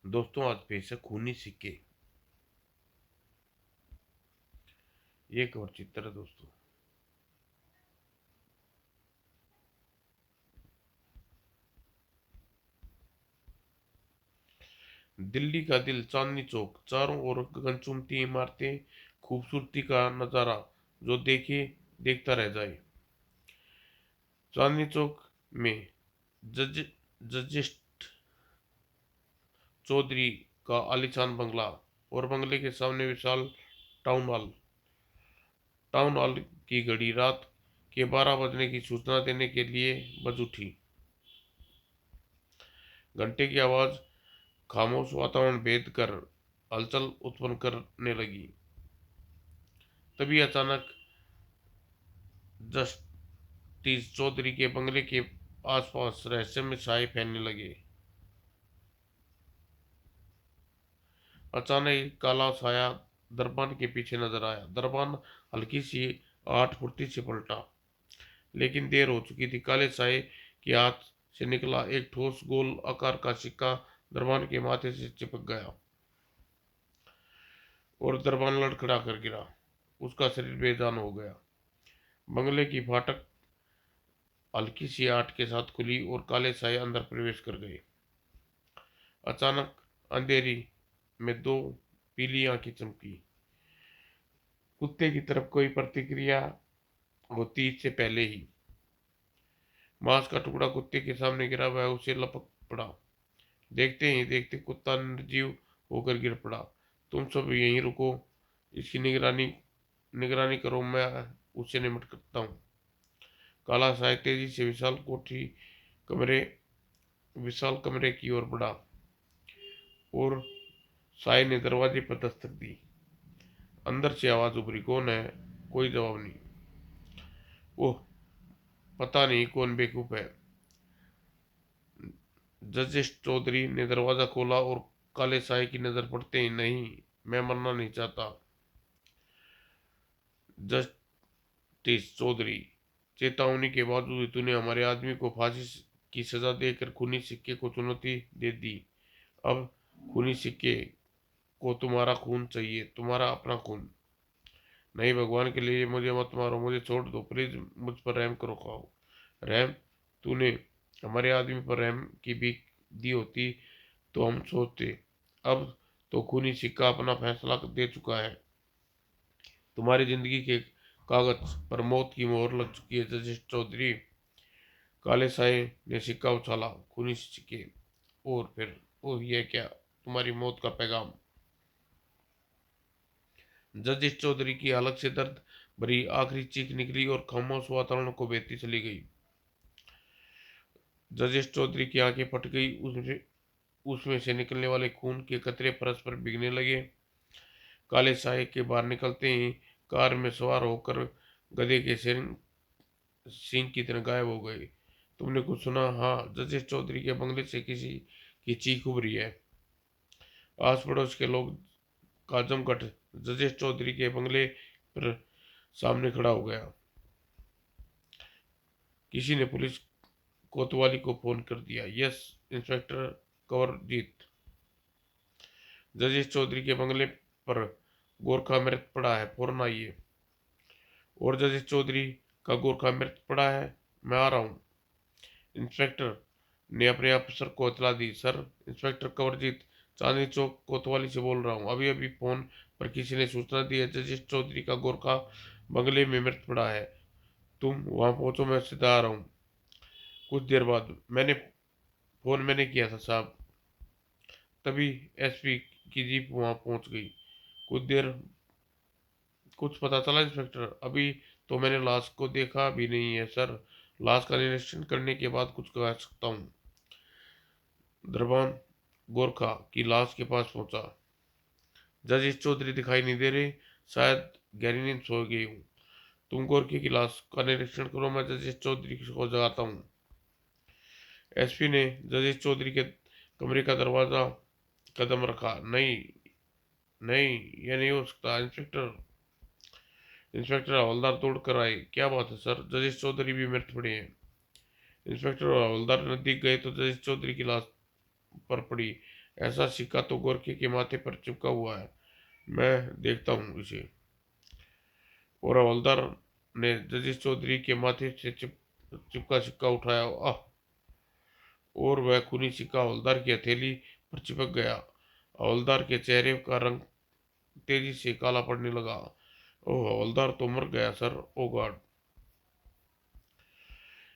दोस्तों आज पेश है खूनी सिक्के। ये एक और चित्र है दोस्तों। दिल्ली का दिल चांदनी चौक, चारों ओर गगनचुंबी इमारतें, खूबसूरती का नजारा जो देखे देखता रह जाए। चांदनी चौक में जज जजिस्ट चौधरी का आलीशान बंगला और बंगले के सामने विशाल टाउन हॉल। टाउन हॉल की घड़ी रात के 12 बजने की सूचना देने के लिए बज उठी। घंटे की आवाज खामोश वातावरण भेद कर हलचल उत्पन्न करने लगी। तभी अचानक जस्टिस चौधरी के बंगले के आसपास रहस्यमय साए फैलने लगे। अचानक एक काला साया दरबान के पीछे नजर आया। दरबान हल्की सी आठ फुर्ती से पलटा, लेकिन देर हो चुकी थी। काले साए के हाथ से निकला एक ठोस गोल आकार का सिक्का दरबान के माथे से चिपक गया और दरबान लड़खड़ा कर गिरा। उसका शरीर बेजान हो गया। बंगले की फाटक हल्की सी आठ के साथ खुली और काले साए अंदर प्रवेश कर गए। अचानक अंधेरी में दो पीली आंखें चमकी। कुत्ते की तरफ कोई प्रतिक्रिया होती इससे पहले ही मांस का टुकड़ा कुत्ते के सामने गिरा। वह उसे लपक पड़ा। देखते ही देखते कुत्ता निर्जीव होकर गिर पड़ा। तुम सब यहीं रुको, इसकी निगरानी निगरानी करो, मैं उससे निपट करता हूँ। काला साए तेजी से कमरे विशाल कमरे की ओर बढ़ा और साई ने दरवाजे पर दस्तक दी। अंदर से आवाज उभरी, कौन है? कोई जवाब नहीं। ओह, पता नहीं कौन बेवकूफ है। जजेश चौधरी ने दरवाजा खोला और काले साई की नजर पड़ते ही, नहीं, मैं मरना नहीं चाहता। जस्टिस चौधरी, चेतावनी के बावजूद तूने हमारे आदमी को फांसी की सजा देकर खूनी सिक्के को चुनौती दे दी। अब खूनी सिक्के को तुम्हारा खून चाहिए, तुम्हारा अपना खून। नहीं, भगवान के लिए मुझे मत मारो, मुझे छोड़ दो प्लीज, मुझ पर रहम करो खाओ। रहम? तूने हमारे आदमी पर रहम की भीख दी होती तो हम सोचते। अब तो खूनी सिक्का अपना फैसला दे चुका है। तुम्हारी जिंदगी के कागज पर मौत की मोहर लग चुकी है। जजेश चौधरी, काले साए ने सिक्का उछाला। खूनी सिक्के और फिर, ओह ये क्या, तुम्हारी मौत का पैगाम। जजेश चौधरी की अलग से दर्द भरी आखिरी चीख निकली और खामोश वातावरण को बेहती चली गई। जजेश चौधरी की आंखें फट गई। उसमें से निकलने वाले खून के कतरे परस्पर भीगने लगे। काले साए के बाहर निकलते ही कार में सवार होकर गधे के सींग की तरह गायब हो गए। तुमने कुछ सुना? हाँ, जजेश चौधरी के बंगले से किसी की चीख उभरी है। आस पड़ोस के लोग का जमघट जजेश चौधरी के बंगले पर सामने खड़ा हो गया। किसी ने पुलिस कोतवाली को फोन कर दिया। यस इंस्पेक्टर कंवरजीत, जजेश चौधरी के बंगले पर गोरखा मृत पड़ा है, फौरन आइए। और जजेश चौधरी का गोरखा मृत पड़ा है, मैं आ रहा हूँ। इंस्पेक्टर ने अपने अफसर को इतला दी। सर, इंस्पेक्टर कंवरजीत चांदनी चौक कोतवाली से बोल रहा हूँ। अभी अभी फोन पर किसी ने सूचना दी है, जजेश चौधरी का गोरखा बंगले में मृत पड़ा है। तुम वहां पहुंचो, मैं सीधा आ रहा हूँ। कुछ देर बाद मैंने किया था साहब। तभी एसपी की जीप वहां पहुंच गई। कुछ देर कुछ पता चला इंस्पेक्टर? अभी तो मैंने लाश को देखा भी नहीं है सर। लाश का निरीक्षण करने के बाद कुछ कह सकता हूँ। दरबान गोरखा की लाश के पास पहुंचा। जजेश चौधरी दिखाई नहीं दे रहे, शायद गहरी नींद सो गई हूँ। तुम गोरखे की लाश का निरीक्षण करो, मैं जजेश चौधरी को जगाता हूँ। एसपी ने जजेश चौधरी के कमरे का दरवाजा कदम रखा। नहीं, नहीं, यह नहीं हो सकता। इंस्पेक्टर हवलदार दौड़ कर आए। क्या बात है सर? जजेश चौधरी भी मृत पड़े हैं। इंस्पेक्टर और हवलदार नजदीक गए तो जजेश चौधरी की लाश पर पड़ी। ऐसा सिक्का तो गोरखे के माथे पर चिपका हुआ है, मैं देखता हूँ इसे। और हवलदार ने जजेश चौधरी के माथे से चिपका सिक्का उठाया। आह! और वह खूनी सिक्का हवलदार की हथेली पर चिपक गया। हवलदार के चेहरे का रंग तेजी से काला पड़ने लगा। ओह, हवलदार तो मर गया सर, ओ गॉड।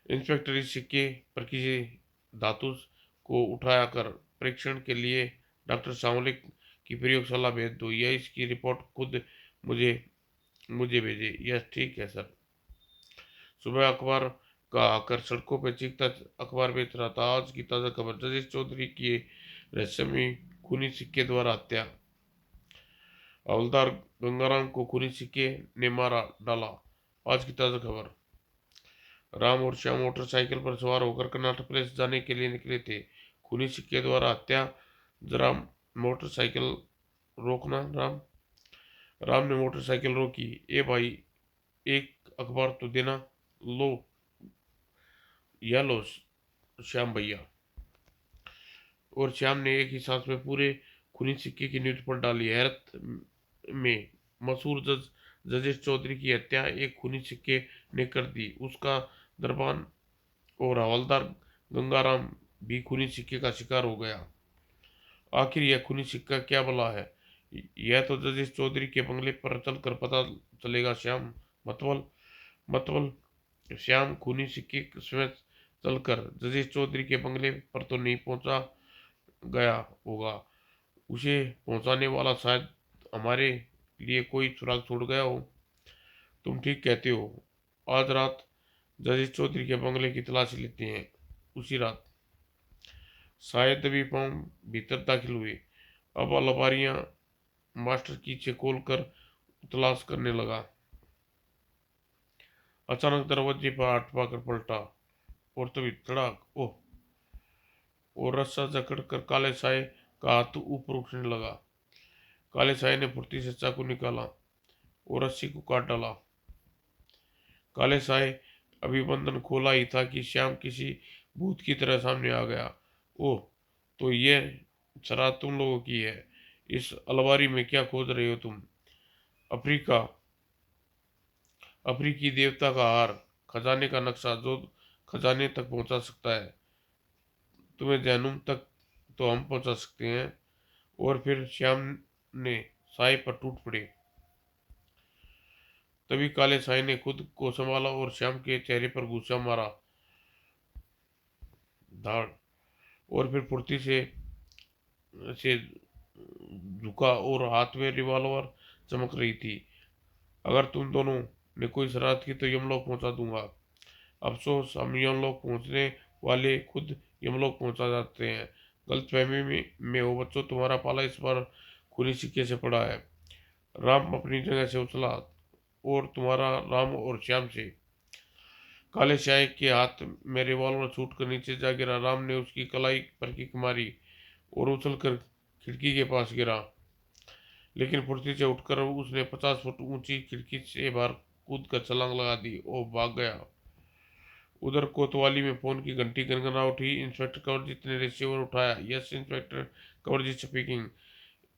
इंस्पेक्टर इस सिक्के पर किसी धातु को उठाया कर परीक्षण के लिए डॉक्टर सामोलिक की प्रयोगशाला भेज दो, या इसकी रिपोर्ट खुद मुझे मुझे भेजे। यस, ठीक है सर। सुबह अखबार का आकर सड़कों पर चीखता अखबार बेच रहा था। आज की ताजा खबर, जजेश चौधरी की रहस्यमयी खूनी सिक्के द्वारा हत्या। हवलदार गंगाराम को खूनी सिक्के ने मारा डाला। आज की ताजा खबर। राम और श्याम मोटरसाइकिल पर सवार होकर कर्नाटक प्लेस जाने के लिए निकले थे। खूनी सिक्के द्वारा हत्या। जरा मोटरसाइकिल रोकना राम। राम ने मोटरसाइकिल रोकी। ए भाई, एक अखबार तो देना। लो, या लो श्याम भैया। और श्याम ने एक ही सांस में पूरे खूनी सिक्के की न्यूज पर डाली। हैरत में मशहूर जजेश चौधरी की हत्या एक खूनी सिक्के ने कर दी। उसका दरबान और हवलदार गंगाराम भी खूनी सिक्के का शिकार हो गया। आखिर यह खूनी सिक्का क्या भला है? यह तो जजेश चौधरी के बंगले पर चलकर पता चलेगा श्याम। मतवल मतवल श्याम खूनी सिक्के समेत चलकर जजेश चौधरी के बंगले पर तो नहीं पहुंचा गया होगा। उसे पहुंचाने वाला शायद हमारे लिए कोई सुराग छोड़ गया हो। तुम ठीक कहते हो। आज रात जजेश चौधरी के बंगले की तलाशी लेते हैं। उसी रात शायद तभी पांव भीतर दाखिल हुए। अब अलमारियां मास्टर की से खोल कर तलाश करने लगा। अचानक दरवाजे पर हाथ पाकर पलटा और तभी धड़ाक। ओह! और रस्सा जकड़ कर काले साए का हाथ ऊपर उठने लगा। काले साए ने फुर्ती से चाकू निकाला और रस्सी को काट डाला। काले साए अभी बंधन खोला ही था कि श्याम किसी भूत की तरह सामने आ गया। ओह, तो ये शराब तुम लोगों की है। इस अलमारी में क्या खोज रहे हो तुम? अफ्रीका अफ्रीकी देवता का हार, खजाने का नक्शा जो खजाने तक पहुंचा सकता है। तुम्हें जहनुम तक तो हम पहुंचा सकते हैं। और फिर श्याम ने साए पर टूट पड़े। तभी काले साए ने खुद को संभाला और श्याम के चेहरे पर गुस्सा मारा। धाड़। और फिर फुर्ती से झुका और हाथ में रिवॉल्वर चमक रही थी। अगर तुम दोनों ने कोई शरारत की तो यमलोक पहुंचा दूंगा। अफसोस, हम यमलोक पहुंचने वाले खुद यमलोक पहुंचा जाते हैं। गलतफहमी में हो बच्चों, तुम्हारा पाला इस बार खूनी सिक्के से पड़ा है। राम अपनी जगह से उछला और तुम्हारा राम और श्याम से। काले स्याही के हाथ में रिवॉल्वर छूट कर नीचे जा गिरा। राम ने उसकी कलाई पर किक मारी और उछलकर खिड़की के पास गिरा। लेकिन फुर्ती से उठकर उसने 50 फुट ऊंची खिड़की से बाहर कूद कर छलांग लगा दी और भाग गया। उधर कोतवाली में फोन की घंटी गनगना उठी। इंस्पेक्टर कंवरजीत ने रिसीवर उठाया। Yes inspector Kanwarjit speaking.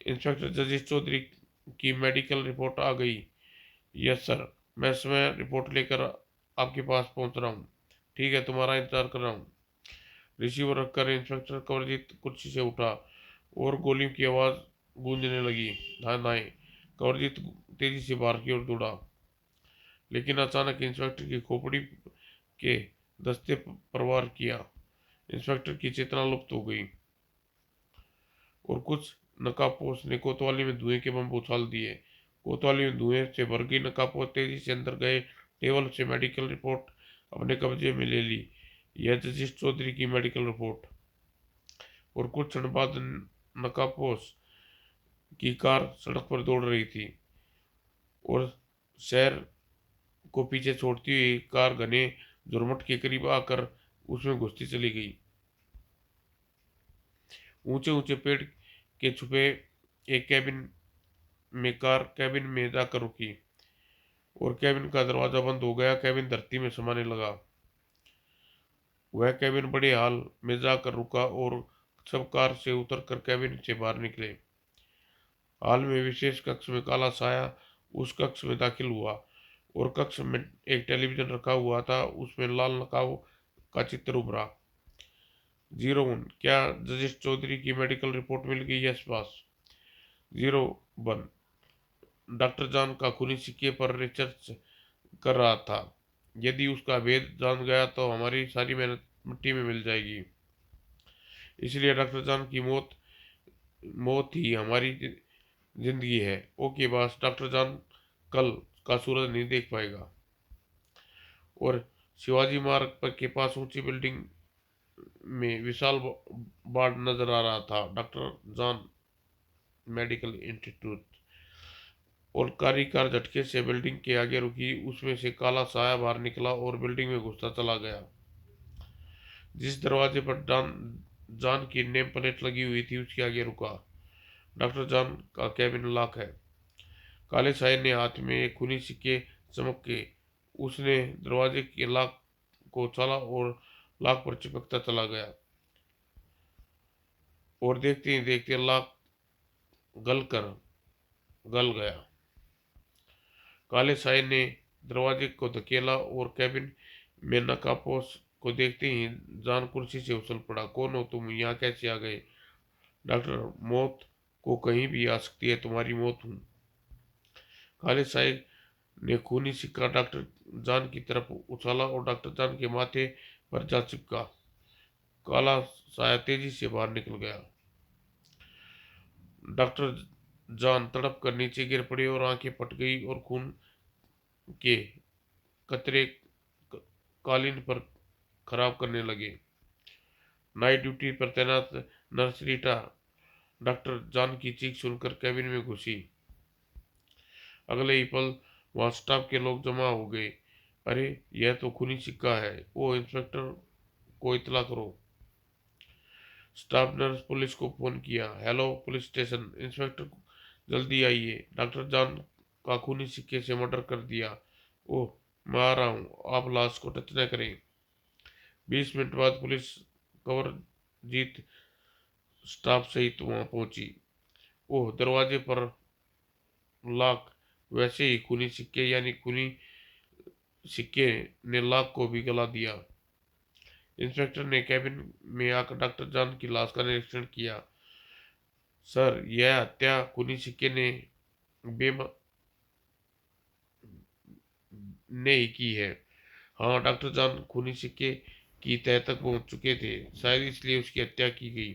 Inspector Jajesh Chaudhary की मेडिकल रिपोर्ट आ गई। यस सर, मैं समय रिपोर्ट लेकर आपके पास पहुंच रहा हूँ। ठीक है, तुम्हारा इंतजार कर रहा हूँ। रिसीवर रखकर इंस्पेक्टर कंवरजीत कुर्सी से उठा और गोलियों की आवाज़ गूंजने लगी। धाए धाए कंवरजीत तेजी से बाहर की ओर दौड़ा। लेकिन अचानक इंस्पेक्टर की खोपड़ी के दस्ते पर वार किया। इंस्पेक्टर की चेतना लुप्त हो गई और कुछ नकाबपोश ने कोतवाली में धुएं के बम उछाल दिए। कोतवाली में धुएं से भर गई। नकाबपोश तेजी से अंदर गए। टेबल से मेडिकल रिपोर्ट अपने कब्जे में ले ली। यह जजेश चौधरी की मेडिकल रिपोर्ट। और कुछ क्षण बाद नकाबपोश की कार सड़क पर दौड़ रही थी और शहर को पीछे छोड़ती हुई कार घने झुरमुट के करीब आकर उसमें घुसती चली गई। ऊंचे ऊंचे पेड़ के छुपे एक कैबिन में जाकर रुकी और कैबिन का दरवाजा बंद हो गया। कैबिन धरती में समाने लगा। वह कैबिन बड़े हाल में जाकर रुका और सब कार से उतरकर कैबिन से बाहर निकले। हाल में विशेष कक्ष में काला साया उस कक्ष में दाखिल हुआ और कक्ष में एक टेलीविजन रखा हुआ था, उसमें लाल नकाब का चित्र उभरा। 01 क्या जजेश चौधरी की मेडिकल रिपोर्ट मिल गई? Yes boss. 01 डॉक्टर जॉन का खूनी सिक्के पर रिसर्च कर रहा था। यदि उसका भेद जान गया तो हमारी सारी मेहनत मिट्टी में मिल जाएगी। इसलिए डॉक्टर जॉन की मौत मौत ही हमारी जिंदगी है। Okay boss. डॉक्टर जॉन कल का सूरज नहीं देख पाएगा। और शिवाजी मार्ग पर के पास ऊंची बिल्डिंग में विशाल बाड़ नजर आ रहा था, डॉक्टर जॉन मेडिकल इंस्टीट्यूट। और कारी कार झटके से बिल्डिंग के आगे रुकी, उसमें से काला साया बाहर निकला और बिल्डिंग में घुसता चला गया। जिस दरवाजे पर जॉन की नेम प्लेट लगी हुई थी उसके आगे रुका। डॉक्टर जॉन का कैबिन लॉक है। काले साये ने हाथ में एक खूनी सिक्के चमक के उसने दरवाजे के लॉक को उछाला और लॉक पर चिपकता चला गया। और देखते ही देखते लॉक गल गया। काले साये ने दरवाजे को धकेला और कैबिन में नकाबपोश को देखते ही जॉन कुर्सी से उछल पड़ा। कौन हो तुम? यहाँ कैसे आ गए? डॉक्टर, मौत को कहीं भी आ सकती है, तुम्हारी मौत हूँ। काले साये ने खूनी सिक्का डॉक्टर जॉन की तरफ उछाला और डॉक्टर जॉन के माथे पर जा चिपका। काला साया तेजी से बाहर निकल गया। डॉक्टर जॉन तड़प कर नीचे गिर पड़ी और आंखें फट गई और खून के कतरे कालीन पर खराब करने लगे। नाइट ड्यूटी पर तैनात नर्स रीटा डॉक्टर जॉन की चीख सुनकर कैबिन में घुसी। अगले ही पल वहां स्टाफ के लोग जमा हो गए। अरे, यह तो खूनी सिक्का है। ओ इंस्पेक्टर को इतला करो। स्टाफ नर्स पुलिस को फोन किया। हेलो पुलिस स्टेशन, इंस्पेक्टर जल्दी आइए, डॉक्टर जॉन का खूनी सिक्के से मर्डर कर दिया। ओह, मैं आ रहा हूँ, आप लाश को टच न करें। 20 मिनट बाद पुलिस कवरजीत स्टाफ सहित वहां पहुंची। ओह, दरवाजे पर लॉक। वैसे ही खूनी सिक्के यानी खूनी सिक्के ने लॉक को भी गला दिया। इंस्पेक्टर ने कैबिन में आकर डॉक्टर जॉन की लाश का निरीक्षण किया। सर, यह हत्या खूनी सिक्के ने बेम ने ही की है। हाँ, डॉक्टर जॉन खूनी सिक्के की तह तक पहुंच चुके थे, शायद इसलिए उसकी हत्या की गई।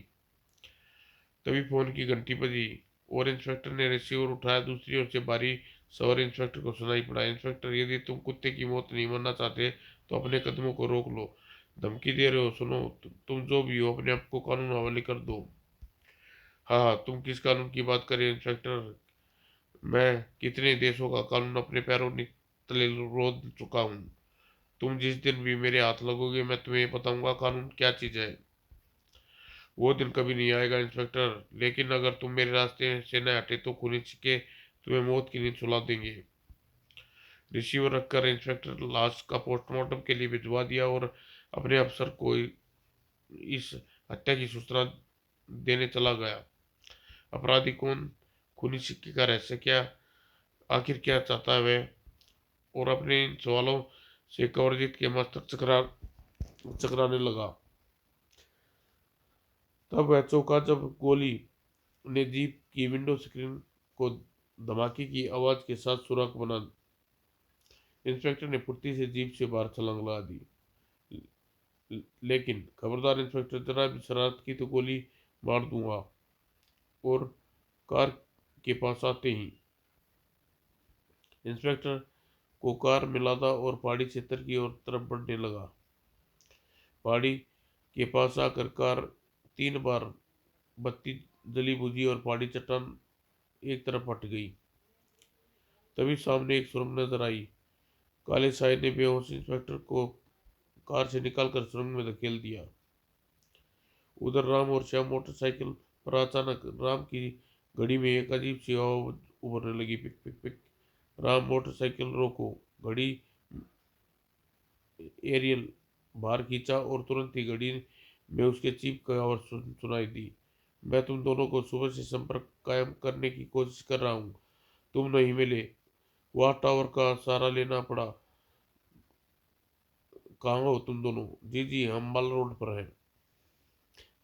तभी फोन की घंटी बजी और इंस्पेक्टर ने रिसीवर उठाया। दूसरी ओर से बारी सवार इंस्पेक्टर को सुनाई पड़ा। इंस्पेक्टर, यदि तुम कुत्ते की मौत नहीं मरना चाहते तो अपने कदमों को रोक लो। धमकी दे रहे हो? सुनो, तुम जो भी हो अपने आप को कानून हवाले कर दो। हाँ हाँ, तुम किस कानून की बात करें इंस्पेक्टर? मैं कितने देशों का कानून अपने पैरों तले रोध चुका हूँ। तुम जिस दिन भी मेरे हाथ लगोगे मैं तुम्हें बताऊंगा कानून क्या चीज है। वो दिन कभी नहीं आएगा इंस्पेक्टर, लेकिन अगर तुम मेरे रास्ते से न हटे तो खूनी सिक्के तुम्हें मौत की नींद सुला देंगे। रिसीवर रखकर इंस्पेक्टर लाश का पोस्टमार्टम के लिए भिजवा दिया और अपने अफसर को इस हत्या की सूचना देने चला गया। अपराधी कौन? खूनी सिक्के का रहस्य क्या? आखिर क्या चाहता है वह? और अपने इन सवालों से कवरजीत के मस्तक चकराने लगा। तब वह चौंका जब गोली ने जीप की विंडो स्क्रीन को धमाके की आवाज के साथ सुराख बना। इंस्पेक्टर ने फुर्ती से जीप से बाहर छलांग लगा दी। लेकिन खबरदार इंस्पेक्टर, जरा भी शरारत की तो गोली मार दूंगा। और कार के पास आते ही इंस्पेक्टर को कार में लादा और पहाड़ी क्षेत्र की ओर तरफ बढ़ने लगा। पहाड़ी के पास आकर कार 3 बार बत्ती जली बुझी और पहाड़ी चट्टान एक तरफ हट गई। तभी सामने एक सुरंग नजर आई। काले साये ने बेहोश इंस्पेक्टर को कार से निकालकर सुरंग में धकेल दिया। उधर राम और श्याम मोटरसाइकिल पर अचानक राम की घड़ी में एक अजीब सी हवा उभरने लगी। पिक पिक पिक। राम, मोटरसाइकिल रोको। घड़ी एरियल बाहर खींचा और तुरंत ही घड़ी में उसके चीख की आवाज सुनाई दी। मैं तुम दोनों को सुबह से संपर्क कायम करने की कोशिश कर रहा हूँ, तुम नहीं मिले। वह टावर का सहारा लेना पड़ा। कहाँ हो तुम दोनों? जी जी, हम माल रोड पर हैं।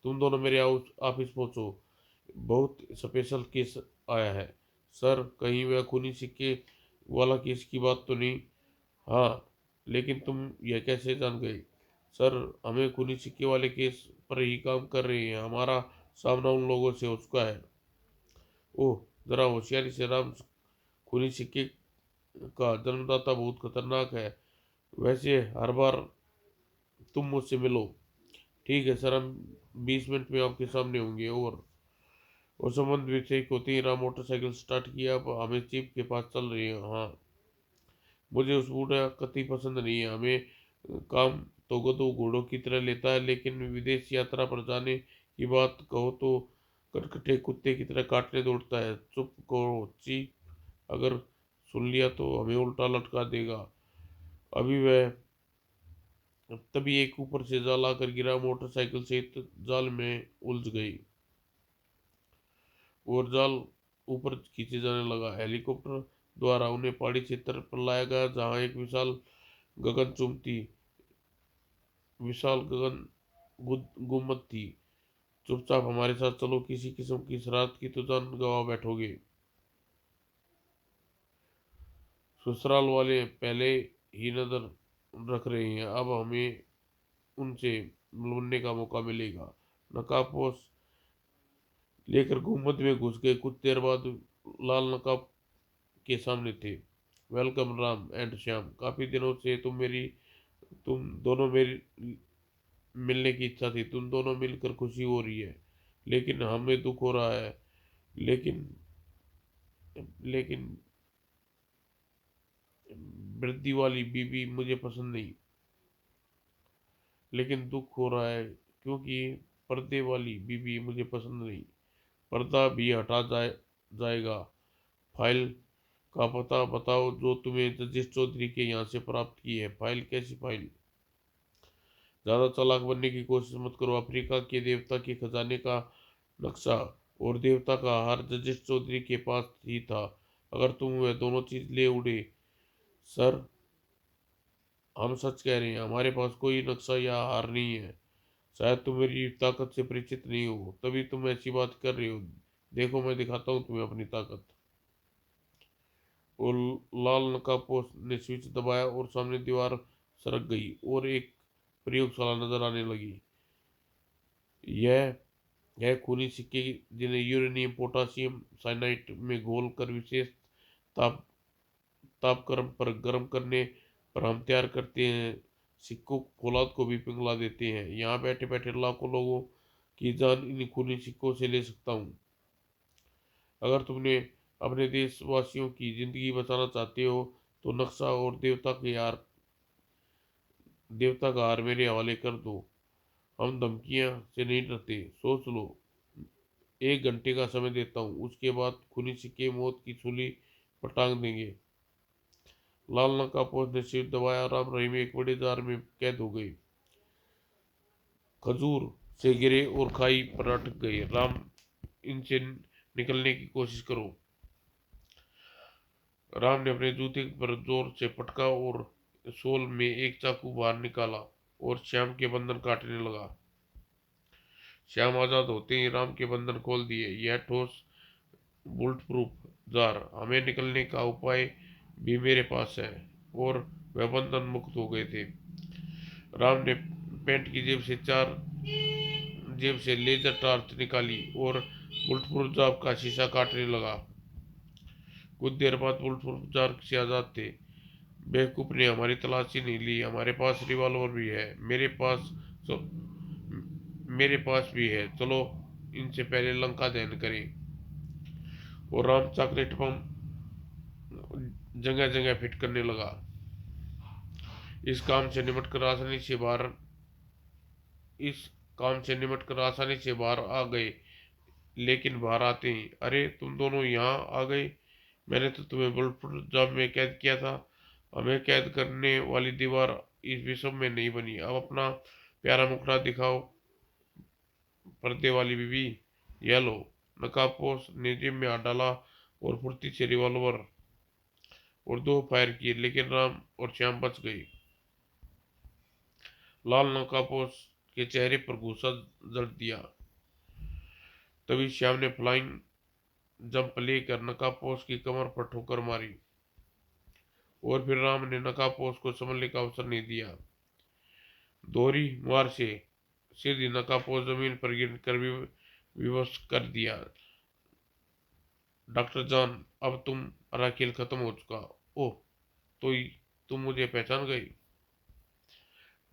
तुम दोनों मेरे ऑफिस पहुंचो, बहुत स्पेशल केस आया है। सर, कहीं वह खूनी सिक्के वाला केस की बात तो नहीं? हाँ, लेकिन तुम यह कैसे जान गए? सर, हमें खूनी सिक्के वाले केस पर ही काम कर रहे हैं, हमारा सामना उन लोगों से हो चुका है। ओह, जरा होशियारी से राम, खूनी सिक्के का जन्मदाता बहुत खतरनाक है। वैसे हर बार तुम मुझसे मिलो। ठीक है सर, हम 20 मिनट में आपके सामने होंगे। और संबंध भी ठीक होते ही राम मोटरसाइकिल स्टार्ट किया। अब हमें चीफ के पास चल रही है। हाँ, मुझे उस बूढ़ा कतई पसंद नहीं है। हमें काम तो गधों घोड़ों की तरह लेता है, लेकिन विदेश यात्रा पर जाने की बात कहो तो कटकटे कुत्ते की तरह काटने दौड़ता है। चुप करो चीफ, अगर सुन लिया तो हमें उल्टा लटका देगा। अभी वह तभी एक ऊपर से जाल आकर गिरा। मोटरसाइकिल सहित जाल में उलझ गई और जाल ऊपर खींचे जाने लगा। हेलीकॉप्टर द्वारा उन्हें पहाड़ी क्षेत्र पर लाया गया, जहां एक गगन चुंबती विशाल गुम्मद थी। चुपचाप हमारे साथ चलो, किसी किस्म की शरारत की तो जान गंवा बैठोगे। ससुराल वाले पहले ही नजर रख रहे हैं, अब हमें उनसे मिलने का मौका मिलेगा। नकाबपोश लेकर गुम्मद में घुस गए। कुछ देर बाद लाल नकाब के सामने थे। वेलकम राम एंड श्याम, काफी दिनों से तुम दोनों मेरी मिलने की इच्छा थी। तुम दोनों मिलकर खुशी हो रही है, लेकिन हमें दुख हो रहा है। लेकिन लेकिन वृद्धि वाली बीबी मुझे पसंद नहीं। लेकिन दुख हो रहा है क्योंकि पर्दे वाली बीबी मुझे पसंद नहीं। पर्दा भी हटा जाएगा। फाइल का पता बताओ जो तुम्हें जस्टिस चौधरी के यहाँ से प्राप्त की है। फाइल? कैसी फाइल? ज्यादा चालाक बनने की कोशिश मत करो। अफ्रीका के देवता के खजाने का नक्शा और देवता का हार जस्टिस चौधरी के पास ही था। अगर तुम वह दोनों चीज ले उड़े। सर, हम सच कह रहे हैं, हमारे पास कोई नक्शा या हार नहीं है। शायद तुम मेरी ताकत से परिचित नहीं हो, तभी तुम ऐसी बात कर रहे हो। देखो, मैं दिखाता हूँ तुम्हें अपनी ताकत। और लाल नकाबपोश ने स्विच दबाया और सामने दीवार सरक गई और एक प्रयोगशाला नजर आने लगी। यह है खूनी सिक्के जिन्हें यूरेनियम पोटासियम साइनाइड में घोल कर विशेष ताप तापक्रम पर गर्म करने पर हम तैयार करते हैं। सिक्कों फौलाद को भी पिघला देते हैं। यहाँ बैठे बैठे लाखों लोगों की जान इन खूनी सिक्कों से ले सकता हूँ। अगर तुमने अपने देशवासियों की जिंदगी बचाना चाहते हो तो नक्शा और देवता का हार मेरे हवाले कर दो। हम धमकियां से नहीं डरते, सोच लो। 1 घंटे का समय देता हूँ, उसके बाद खूनी सिक्के मौत की सूली पर टांग देंगे। लाल नकाबपोश ने सिर दबाया। राम रहीम एक बड़े जार में कैद हो गए, खजूर से गिरे और खाई पर अटक गए। राम, इनसे निकलने की कोशिश करो। राम ने अपने जूते पर जोर से पटका और सोल में एक चाकू बाहर निकाला और श्याम के बंधन काटने लगा। श्याम आजाद होते ही राम के बंधन खोल दिए। यह ठोस बुलेट प्रूफ जार, हमें निकलने का उपाय भी मेरे पास है। और वह बंधन मुक्त हो गए थे। राम ने पैंट की जेब से लेजर टॉर्च निकाली और बुलेट प्रूफ जार का शीशा काटने लगा। कुछ देर बाद बुलेट प्रूफ जार से आजाद थे। बेवकूफ ने हमारी तलाशी नहीं ली, हमारे पास रिवॉल्वर भी है। मेरे पास भी है। चलो, इनसे पहले लंका दहन करें। और राम चॉकलेट बम जगह जगह फिट करने लगा। इस काम से निपटकर आसानी से बाहर इस काम से निपटकर आसानी से बाहर आ गए। लेकिन बाहर आते ही, अरे तुम दोनों यहाँ आ गए। मैंने तो तुम्हें बुलेट प्रूफ जाम में कैद किया था। हमें कैद करने वाली दीवार इस विश्व में नहीं बनी। अब अपना प्यारा मुखड़ा दिखाओ। पर्दे वाली बीवी, यह लो। नकाबपोश ने जेब में हाथ डाला और फुर्ती से रिवॉल्वर और 2 फायर किए, लेकिन राम और श्याम बच गए। लाल नकाबपोश के चेहरे पर गुस्सा जड़ दिया। तभी श्याम ने फ्लाइंग जंप लेकर नकाबपोश की कमर पर ठोकर मारी और फिर राम ने नकाबपोश को संभलने का अवसर नहीं दिया। दोहरी मार से सीधी नकाबपोश जमीन पर गिर कर विवश कर दिया। डॉक्टर जॉन, अब तुम्हारा खेल खत्म हो चुका। ओह, तो तुम मुझे पहचान गई?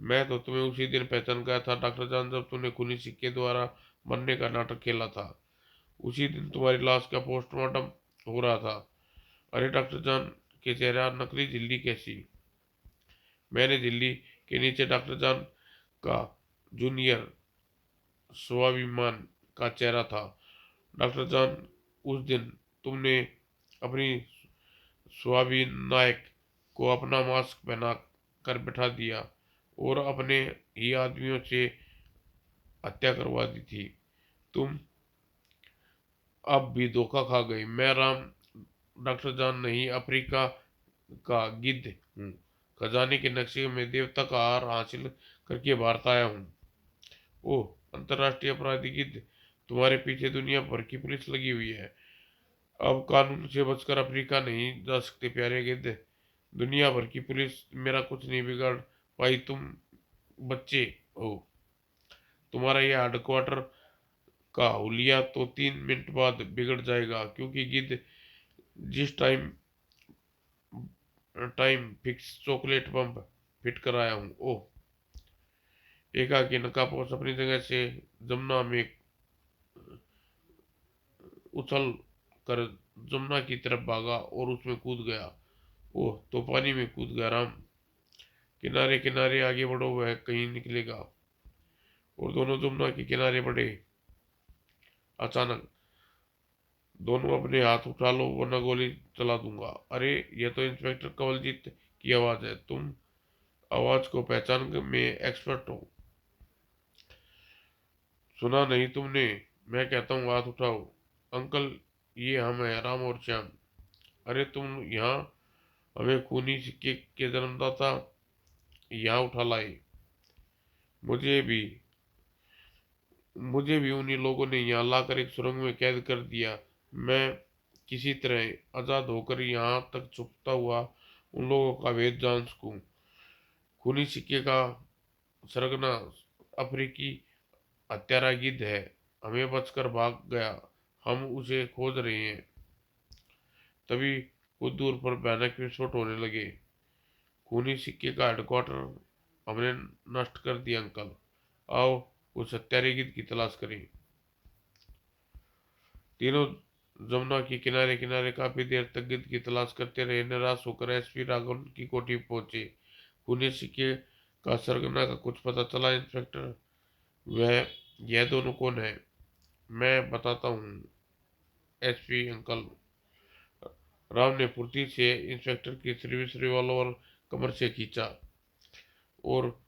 मैं तो तुम्हें उसी दिन पहचान गया था डॉक्टर जॉन, जब तुमने खूनी सिक्के द्वारा मरने का नाटक खेला था। उसी दिन तुम्हारी लाश का पोस्टमार्टम हो रहा था। अरे डॉक्टर जॉन के चेहरा नकली झिल्ली कैसी? मैंने झिल्ली के नीचे डॉक्टर जॉन का जूनियर स्वाभिमान का चेहरा था। डॉक्टर जॉन, उस दिन तुमने अपनी स्वाभिनायक को अपना मास्क पहना कर बैठा दिया और अपने ही आदमियों से हत्या करवा दी थी। तुम अब भी धोखा खा गई। मैं राम डॉक्टर जॉन नहीं, अफ्रीका का गिद्ध हूँ। खजाने के नक्शे में देवता का हार हासिल करके भारत आया हूँ। ओह, अंतर्राष्ट्रीय अपराधी गिद्ध, तुम्हारे पीछे दुनिया भर की पुलिस लगी हुई है। अब कानून से बचकर अफ्रीका नहीं जा सकते प्यारे गिद्ध। दुनिया भर की पुलिस मेरा कुछ नहीं बिगाड़ पाई। तुम बच्चे हो। तुम्हारा यह हेडक्वार्टर का हुलिया तो 3 मिनट बाद बिगड़ जाएगा, क्योंकि गिद्ध जिस time fix chocolate bomb fit कराया हूँ। ओह, एकाकी नकाबपोश अपनी जगह से जमुना में उछल कर जमुना की तरफ भागा और उसमें कूद गया। ओह, तो पानी में कूद गया। राम, किनारे किनारे आगे बढ़ो, वह कहीं निकलेगा। और दोनों जमुना के किनारे बढ़े। अचानक, दोनों अपने हाथ उठा लो वरना गोली चला दूंगा। अरे, यह तो इंस्पेक्टर कंवलजीत की आवाज है। तुम आवाज को पहचान में एक्सपर्ट हो। सुना नहीं तुमने? मैं कहता हूँ हाथ उठाओ। अंकल, ये हम हैं, राम और श्याम। अरे, तुम यहाँ हमें खूनी सिक्के के जन्मदाता यहाँ उठा लाए। मुझे भी मुझे भी उन्हीं लोगों ने यहाँ लाकर एक सुरंग में कैद कर दिया। मैं किसी तरह आजाद होकर यहाँ तक छुपता हुआ उन लोगों का भेद जान सकूं। खूनी सिक्के का सरगना अफ्रीकी हत्यारा गिद्ध है। हमें बचकर भाग गया। हम उसे खोज रहे हैं। तभी कुछ दूर पर भयानक विस्फोट होने लगे। खूनी सिक्के का हेडक्वार्टर हमने नष्ट कर दिया। अंकल, आओ उस हत्यारे गिद्ध की तलाश करें। तीनों जमुना के किनारे किनारे काफी देर तक गिद्ध की तलाश करते रहे। निराश होकर एसपी राघवन की कोठी पहुंचे। खूनी सिक्के का सरगना का कुछ पता चला इंस्पेक्टर? वह यह दोनों कौन है? मैं बताता हूँ एसपी अंकल। राम ने फुर्ती से इंस्पेक्टर की सर्विस रिवॉल्वर कमर से खींचा और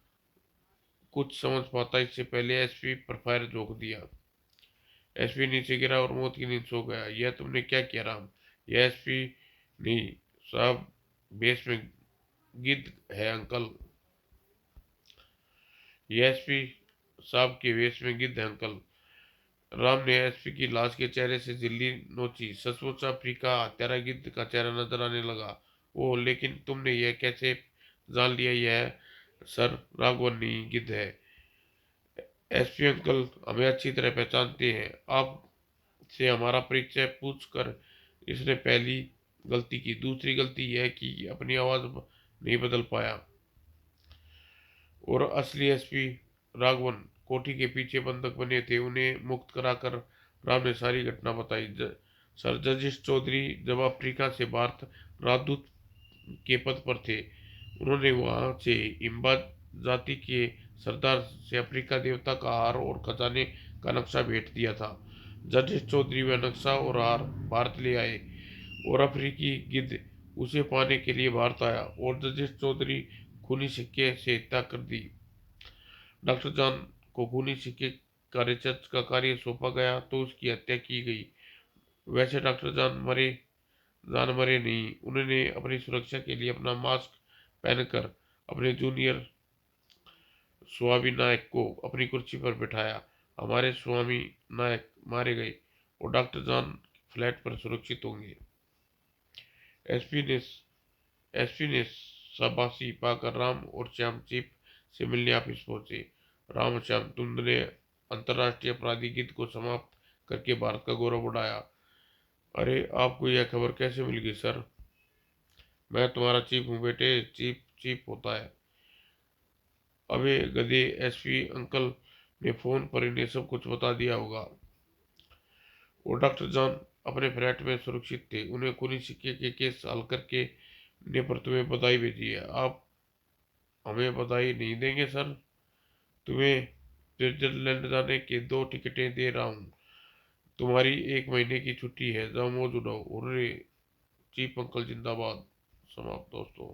कुछ समझ पाता इससे पहले एसपी पर फायर झोंक दिया। एसपी नीचे गिरा और मौत की नींद सो गया। यह तुमने क्या किया राम? यह एसपी नहीं साहब, बेस में गिद्ध है अंकल। यह एसपी साहब के वेश में गिद्ध है अंकल। राम ने एसपी की लाश के चेहरे से झिल्ली नोची। सचमुच अफ्रीका हत्यारा गिद्ध का चेहरा नजर आने लगा। ओह, लेकिन तुमने यह कैसे जान लिया यह सर राघवनी गिद्ध है? एसपी अंकल हमें अच्छी तरह पहचानते हैं। आपसे हमारा परिचय पूछ कर इसने पहली गलती की। दूसरी गलती यह कि अपनी आवाज नहीं बदल पाया। और असली एसपी राघवन कोठी के पीछे बंधक बने थे। उन्हें मुक्त कराकर राम ने सारी घटना बताई। सर जजिश चौधरी जब अफ्रीका से भारत राजदूत के पद पर थे, उन्होंने वहां से इम्बा जाति के सरदार से अफ्रीका देवता का हार और खजाने का नक्शा भेंट दिया था। जजेश चौधरी वह नक्शा और हार भारत ले आए और अफ्रीकी गिद्ध उसे पाने के लिए भारत आया और जजेश चौधरी खूनी सिक्के से हत्या कर दी। डॉक्टर जॉन को खूनी सिक्के रिसर्च का कार्य सौंपा गया तो उसकी हत्या की गई। वैसे डॉक्टर जान मरे नहीं, उन्होंने अपनी सुरक्षा के लिए अपना मास्क पहनकर अपने जूनियर स्वामी नायक को अपनी कुर्सी पर बिठाया। हमारे स्वामी नायक मारे गए और डॉक्टर जॉन फ्लैट पर सुरक्षित होंगे। एसपी ने एसपी ने शाबाशी पाकर राम और श्याम चीफ से मिलने ऑफिस पहुंचे। राम और श्याम, तुमने अंतर्राष्ट्रीय अपराधी गिद्ध को समाप्त करके भारत का गौरव बढ़ाया। अरे, आपको यह खबर कैसे मिल गई सर? मैं तुम्हारा चीफ हूँ बेटे, चीफ चीफ होता है। अबे गधे, एसपी अंकल ने फोन पर इन्हें सब कुछ बता दिया होगा। वो डॉक्टर जॉन अपने फ्लैट में सुरक्षित थे। उन्हें खूनी सिक्के के केस हल करके ने पर तुम्हें बधाई भेजी है। आप हमें बधाई नहीं देंगे सर? तुम्हें स्विट्जरलैंड जाने के 2 टिकटें दे रहा हूँ। तुम्हारी 1 महीने की छुट्टी है, जाओ मौज उड़ाओ। और चीफ अंकल जिंदाबाद। समाप्त दोस्तों।